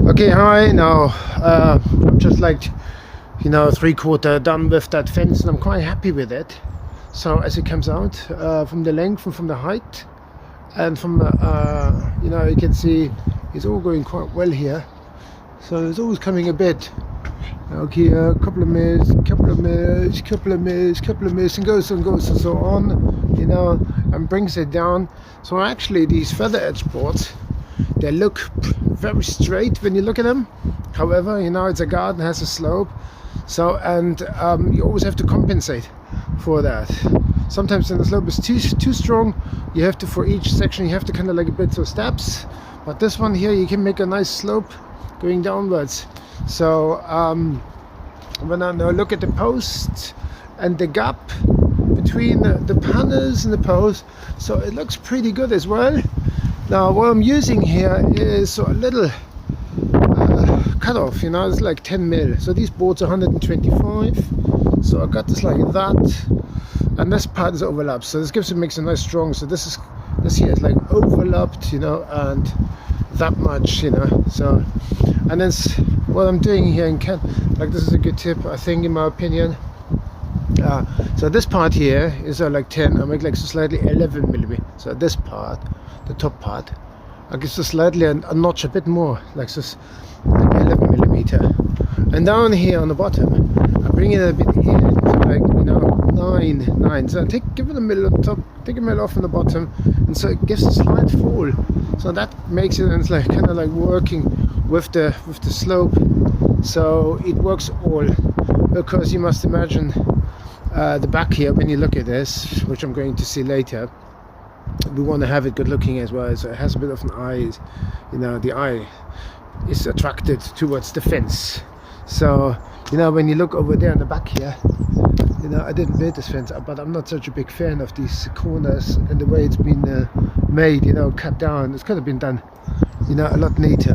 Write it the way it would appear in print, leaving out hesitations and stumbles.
Okay, hi. Now I'm just like 3/4 done with that fence, and I'm quite happy with it. So as it comes out from the length and from the height, and from you can see it's all going quite well here. So it's always coming a bit. Okay, a couple of minutes, and goes and so on, and brings it down. So actually these feather edge boards, they look very straight when you look at them. However, it's a garden, has a slope, so you always have to compensate for that. Sometimes when the slope is too strong, you have to, for each section, you have to kind of like a bit of steps. But this one here, you can make a nice slope going downwards. So when I now look at the post and the gap between the panels and the post, so it looks pretty good as well. Now what I'm using here is a little cut off, it's like 10 mil. So these boards are 125, so I got this like that, and this part is overlapped, so this makes a nice strong. So this here is like overlapped, and that much, so, and then what I'm doing here in like, this is a good tip, I think, in my opinion. So this part here is like 10. I make like slightly 11 millimeter. So this part, the top part, I give slightly a notch a bit more, like this, like 11 millimeter. And down here on the bottom, I bring it a bit in, so like 9. So give it a middle on top, take a middle off on the bottom, and so it gives a slight fall. So that makes it, and it's like kind of like working with the slope. So it works all, because you must imagine the back here, when you look at this, which I'm going to see later, we want to have it good looking as well. So it has a bit of an eye, the eye is attracted towards the fence. So when you look over there in the back here, I didn't build this fence, but I'm not such a big fan of these corners and the way it's been made, cut down. It's could have been done a lot neater.